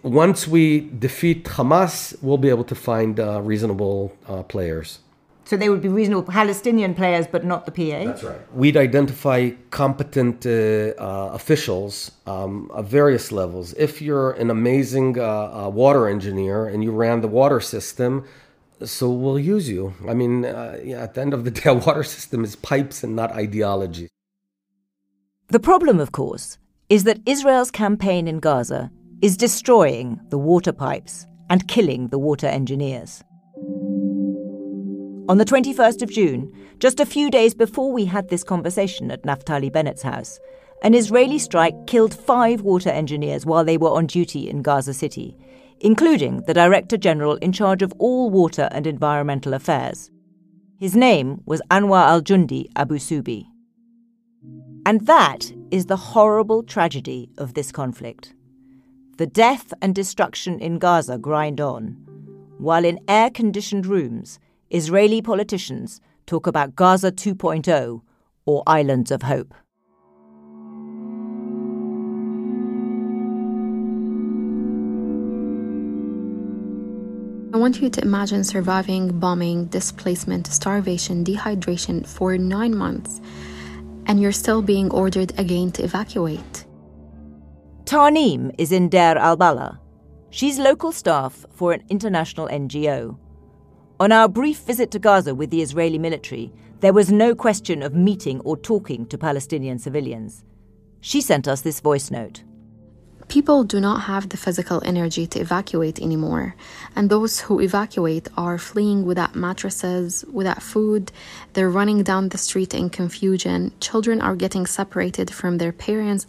once we defeat Hamas, we'll be able to find reasonable players.
So they would be reasonable Palestinian players, but not the PA?
That's right. We'd identify competent officials of various levels. If you're an amazing water engineer and you ran the water system, so we'll use you. I mean, at the end of the day, a water system is pipes and not ideology.
The problem, of course, is that Israel's campaign in Gaza is destroying the water pipes and killing the water engineers. On the 21st of June, just a few days before we had this conversation at Naftali Bennett's house, an Israeli strike killed 5 water engineers while they were on duty in Gaza City, including the Director General in charge of all water and environmental affairs. His name was Anwar al-Jundi Abu Subi. And that is the horrible tragedy of this conflict. The death and destruction in Gaza grind on, while in air-conditioned rooms, Israeli politicians talk about Gaza 2.0 or Islands of Hope.
I want you to imagine surviving bombing, displacement, starvation, dehydration for 9 months, and you're still being ordered again to evacuate.
Tarneem is in Deir al-Balah. She's local staff for an international NGO. On our brief visit to Gaza with the Israeli military, there was no question of meeting or talking to Palestinian civilians. She sent us this voice note.
People do not have the physical energy to evacuate anymore, and those who evacuate are fleeing without mattresses, without food. They're running down the street in confusion. Children are getting separated from their parents.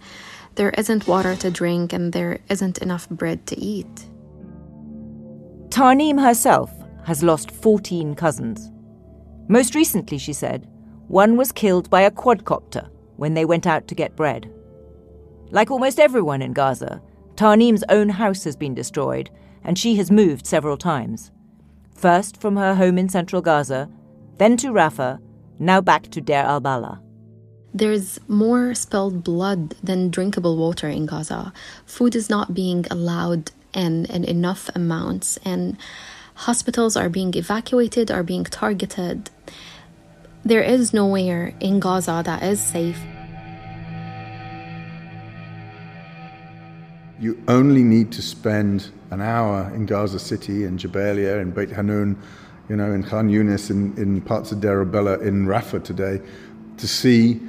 There isn't water to drink, and there isn't enough bread to eat.
Tarneem herself has lost 14 cousins. Most recently, she said, one was killed by a quadcopter when they went out to get bread. Like almost everyone in Gaza, Tarneem's own house has been destroyed, and she has moved several times. First from her home in central Gaza, then to Rafah, now back to Deir al-Balah.
There's more spilled blood than drinkable water in Gaza. Food is not being allowed in enough amounts, and hospitals are being evacuated, are being targeted. There is nowhere in Gaza that is safe.
You only need to spend an hour in Gaza City, in Jabalia, in Beit Hanun, in Khan Yunis, in parts of Deir el-Bella, in Rafah today, to see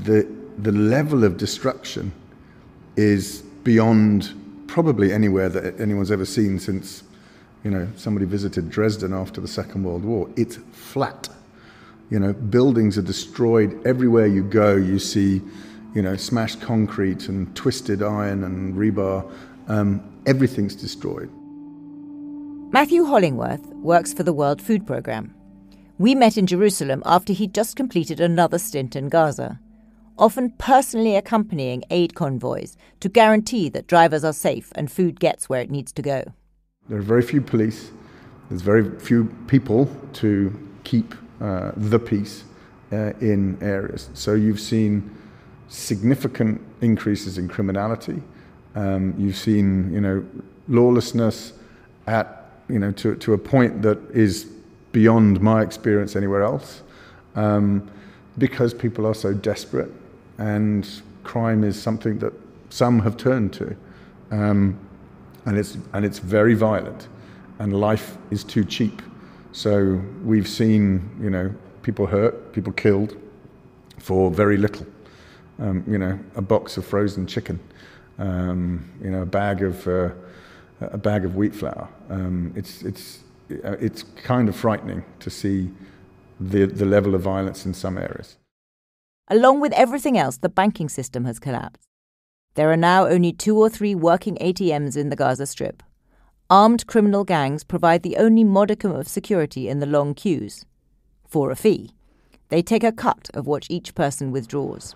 the level of destruction is beyond probably anywhere that anyone's ever seen since, somebody visited Dresden after the Second World War. It's flat. Buildings are destroyed. Everywhere you go, you see, smashed concrete and twisted iron and rebar. Everything's destroyed.
Matthew Hollingworth works for the World Food Programme. We met in Jerusalem after he'd just completed another stint in Gaza, often personally accompanying aid convoys to guarantee that drivers are safe and food gets where it needs to go.
There are very few police. There's very few people to keep the peace in areas. So you've seen significant increases in criminality. You've seen, lawlessness at, to a point that is beyond my experience anywhere else, because people are so desperate, and crime is something that some have turned to, and it's very violent, and life is too cheap. So we've seen, people hurt, people killed for very little. A box of frozen chicken, a bag of wheat flour. It's kind of frightening to see the level of violence in some areas.
Along with everything else, the banking system has collapsed. There are now only 2 or 3 working ATMs in the Gaza Strip. Armed criminal gangs provide the only modicum of security in the long queues. For a fee, they take a cut of what each person withdraws.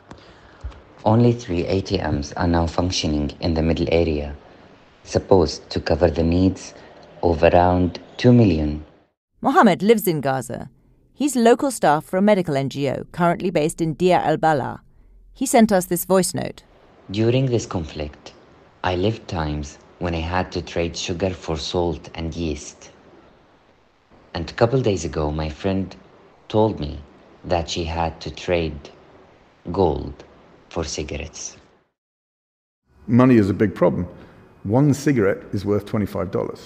Only 3 ATMs are now functioning in the middle area, supposed to cover the needs of around 2 million.
Mohammed lives in Gaza. He's local staff for a medical NGO currently based in Deir el-Bala. He sent us this voice note.
During this conflict, I lived times when I had to trade sugar for salt and yeast. And a couple days ago, my friend told me that she had to trade gold for cigarettes.
Money is a big problem. One cigarette is worth $25.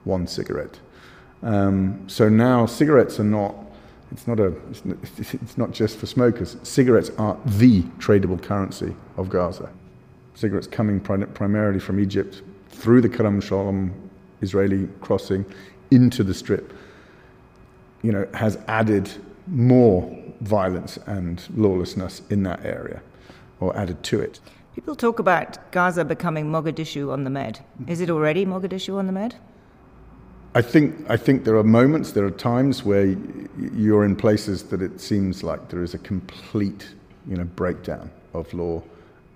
One cigarette. So now cigarettes are not. It's not just for smokers. Cigarettes are the tradable currency of Gaza. Cigarettes coming primarily from Egypt through the Karam Shalom Israeli crossing into the Strip, has added more violence and lawlessness in that area, or added to it.
People talk about Gaza becoming Mogadishu on the Med. Is it already Mogadishu on the Med?
I think there are moments, there are times where you're in places that it seems like there is a complete, breakdown of law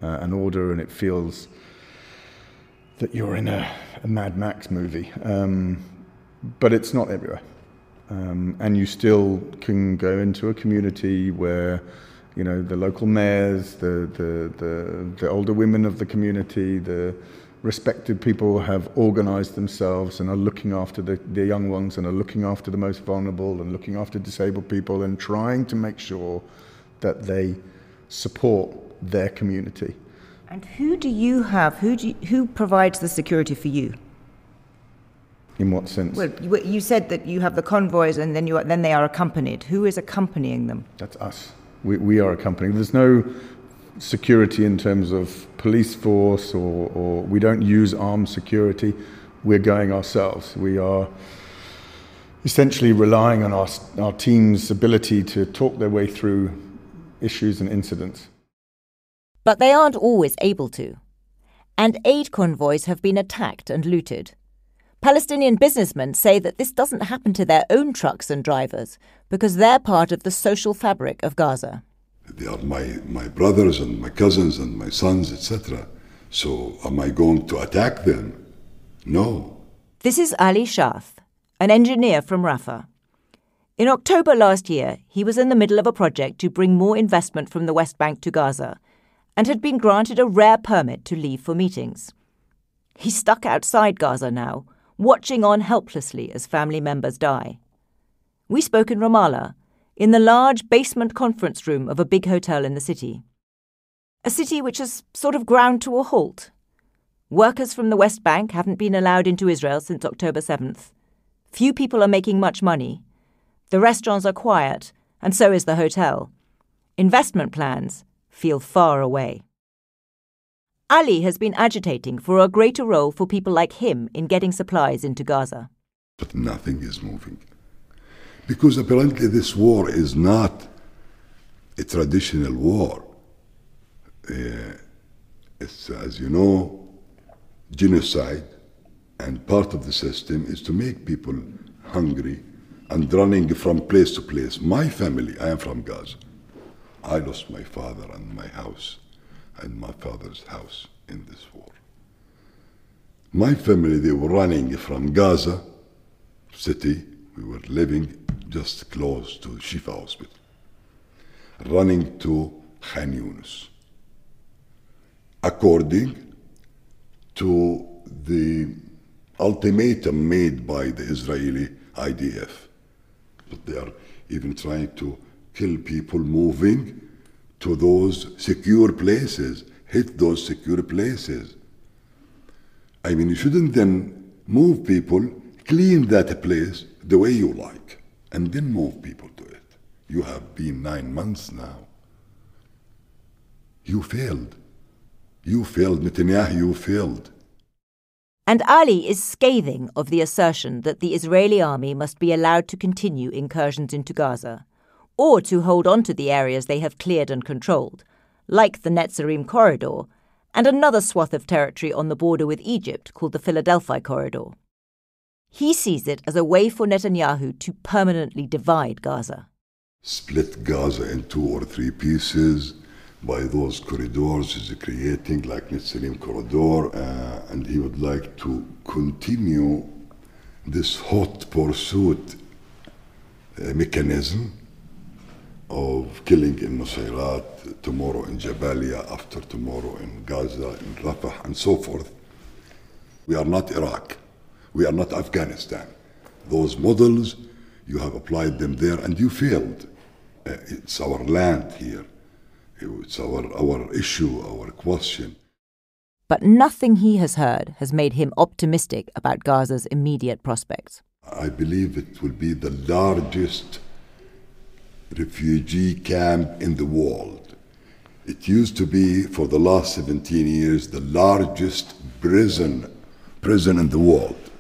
and order, and it feels that you're in a Mad Max movie. But it's not everywhere. And you still can go into a community where, the local mayors, the older women of the community, the respected people have organized themselves and are looking after the young ones, and are looking after the most vulnerable, and looking after disabled people, and trying to make sure that they support their community.
And who do you have? Who provides the security for you?
In what sense?
Well, you said that you have the convoys, and then they are accompanied. Who is accompanying them?
That's us. We are accompanying. There's no security in terms of police force, or we don't use armed security. We're going ourselves. We are essentially relying on our team's ability to talk their way through issues and incidents.
But they aren't always able to. And aid convoys have been attacked and looted. Palestinian businessmen say that this doesn't happen to their own trucks and drivers because they're part of the social fabric of Gaza.
They are my brothers and my cousins and my sons, etc. So am I going to attack them? No.
This is Ali Shath, an engineer from Rafah. In October last year, he was in the middle of a project to bring more investment from the West Bank to Gaza and had been granted a rare permit to leave for meetings. He's stuck outside Gaza now, watching on helplessly as family members die. We spoke in Ramallah, in the large basement conference room of a big hotel in the city. A city which has sort of ground to a halt. Workers from the West Bank haven't been allowed into Israel since October 7th. Few people are making much money. The restaurants are quiet, and so is the hotel. Investment plans feel far away. Ali has been agitating for a greater role for people like him in getting supplies into Gaza.
But nothing is moving. Because apparently this war is not a traditional war. It's, as you know, genocide, and part of the system is to make people hungry and running from place to place. My family, I am from Gaza. I lost my father and my house and my father's house in this war. My family, they were running from Gaza city. We were living just close to Shifa Hospital, running to Khan Yunis, according to the ultimatum made by the Israeli IDF. But they are even trying to kill people moving to those secure places, hit those secure places. I mean, you shouldn't then move people, clean that place the way you like, and then move people to it. You have been 9 months now. You failed. You failed, Netanyahu, you failed.
And Ali is scathing of the assertion that the Israeli army must be allowed to continue incursions into Gaza, or to hold on to the areas they have cleared and controlled, like the Netzarim corridor, and another swath of territory on the border with Egypt called the Philadelphia corridor. He sees it as a way for Netanyahu to permanently divide Gaza.
Split Gaza in 2 or 3 pieces by those corridors he's creating, like Netzarim corridor, and he would like to continue this hot pursuit mechanism of killing in Nusayrat, tomorrow in Jabalia, after tomorrow in Gaza, in Rafah, and so forth. We are not Iraq. We are not Afghanistan. Those models, you have applied them there and you failed. It's our land here. It's our issue, our question.
But nothing he has heard has made him optimistic about Gaza's immediate prospects.
I believe it will be the largest refugee camp in the world. It used to be, for the last 17 years, the largest prison in the world,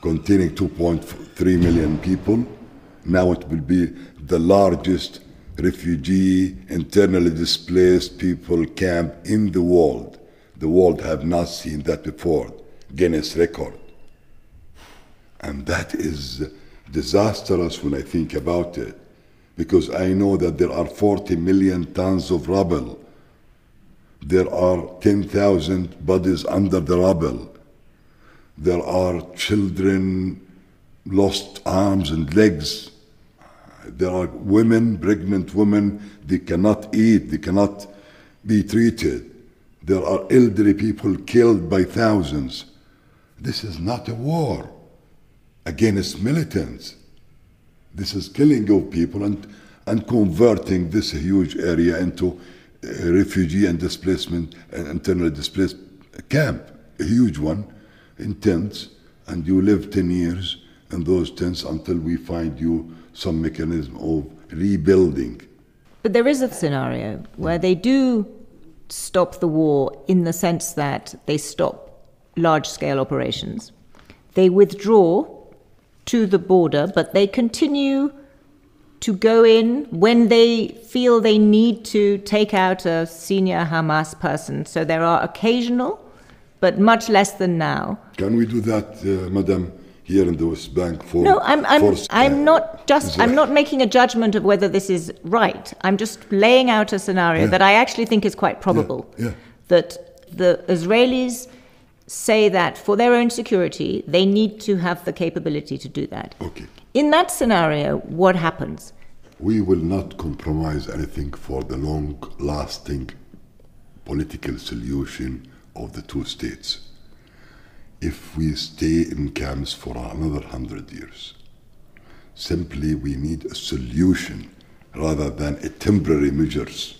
containing 2.3 million people. Now it will be the largest refugee, internally displaced people camp in the world. The world have not seen that before, Guinness record. And that is disastrous when I think about it, because I know that there are 40 million tons of rubble. There are 10,000 bodies under the rubble. There are children, lost arms and legs. There are women, pregnant women, they cannot eat, they cannot be treated. There are elderly people killed by thousands. This is not a war against militants. This is killing of people and converting this huge area into a refugee and displacement and internally displaced camp, a huge one, in tents, and you live 10 years in those tents until we find you some mechanism of rebuilding.
But there is a scenario where they do stop the war in the sense that they stop large-scale operations. They withdraw to the border, but they continue to go in when they feel they need to take out a senior Hamas person. So there are occasional, but much less than now.
Can we do that, Madam, here in the West Bank?
No, I'm not making a judgment of whether this is right. I'm just laying out a scenario that I actually think is quite probable. That the Israelis say that for their own security, they need to have the capability to do that.
Okay.
In that scenario, what happens?
We will not compromise anything for the long-lasting political solution of the 2 states. If we stay in camps for another 100 years, simply we need a solution rather than a temporary measures.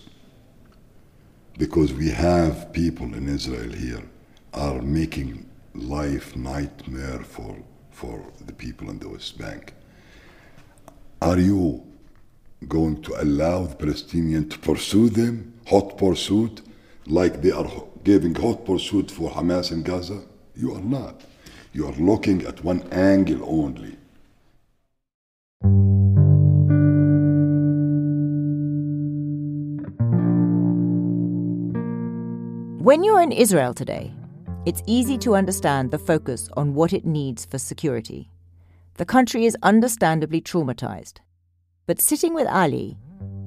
Because we have people in Israel here, are making life nightmare for the people in the West Bank. Are you going to allow the Palestinians to pursue them, hot pursuit, like they are giving hot pursuit for Hamas in Gaza? You are not. You are looking at one angle only.
When you're in Israel today, it's easy to understand the focus on what it needs for security. The country is understandably traumatized. But sitting with Ali,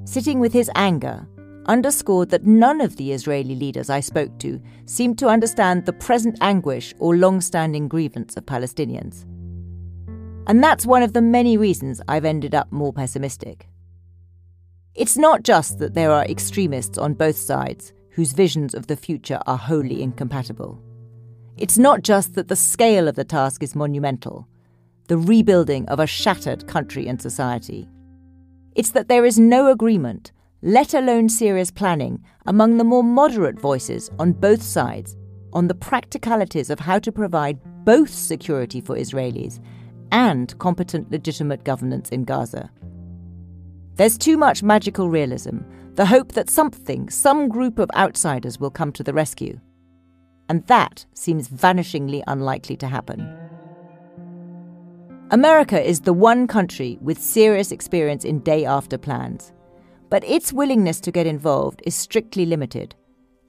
sitting with his anger, underscored that none of the Israeli leaders I spoke to seemed to understand the present anguish or long-standing grievance of Palestinians. And that's one of the many reasons I've ended up more pessimistic. It's not just that there are extremists on both sides whose visions of the future are wholly incompatible. It's not just that the scale of the task is monumental, the rebuilding of a shattered country and society. It's that there is no agreement, let alone serious planning, among the more moderate voices on both sides on the practicalities of how to provide both security for Israelis and competent, legitimate governance in Gaza. There's too much magical realism, the hope that some group of outsiders will come to the rescue. And that seems vanishingly unlikely to happen. America is the one country with serious experience in day-after plans, but its willingness to get involved is strictly limited,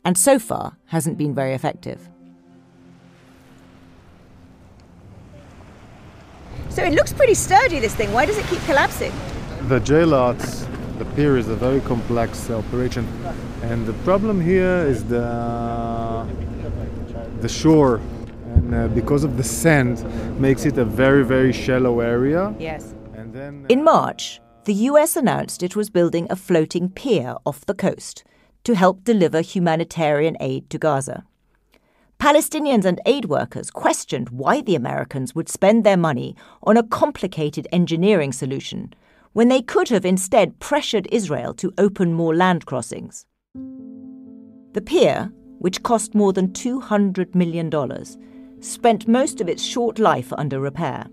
and so far hasn't been very effective.
So it looks pretty sturdy, this thing. Why does it keep collapsing?
The J-lots, the pier is a very complex operation, and the problem here is the shore, and because of the sand, makes it a very, very shallow area.
Yes.
And then,
in March, the US announced it was building a floating pier off the coast to help deliver humanitarian aid to Gaza. Palestinians and aid workers questioned why the Americans would spend their money on a complicated engineering solution when they could have instead pressured Israel to open more land crossings. The pier, which cost more than $200 million, spent most of its short life under repair.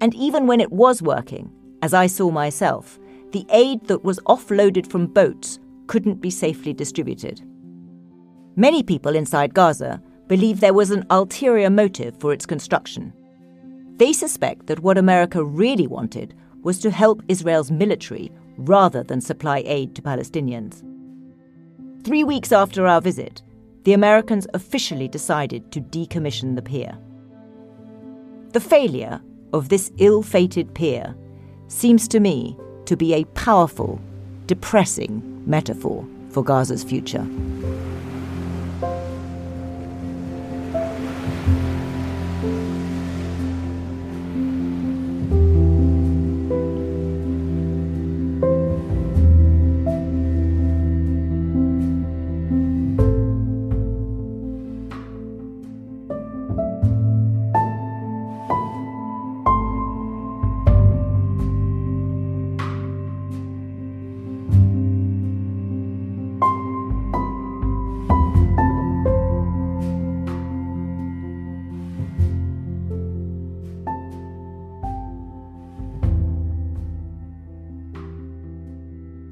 And even when it was working, as I saw myself, the aid that was offloaded from boats couldn't be safely distributed. Many people inside Gaza believe there was an ulterior motive for its construction. They suspect that what America really wanted was to help Israel's military rather than supply aid to Palestinians. 3 weeks after our visit, the Americans officially decided to decommission the pier. The failure of this ill-fated pier seems to me to be a powerful, depressing metaphor for Gaza's future.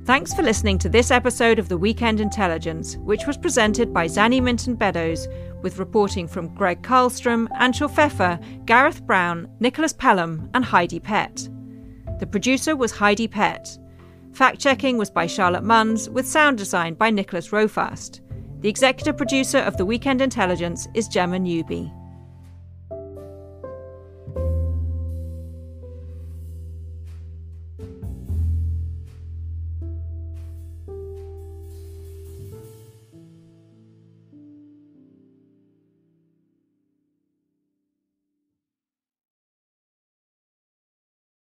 Thanks for listening to this episode of the Weekend Intelligence, which was presented by Zanny Minton Beddoes, with reporting from Greg Karlstrom, Anshul Pfeffer, Gareth Brown, Nicholas Pelham and Heidi Pett. The producer was Heidi Pett. Fact-checking was by Charlotte Munns, with sound design by Nicholas Rofast. The executive producer of the Weekend Intelligence is Gemma Newby.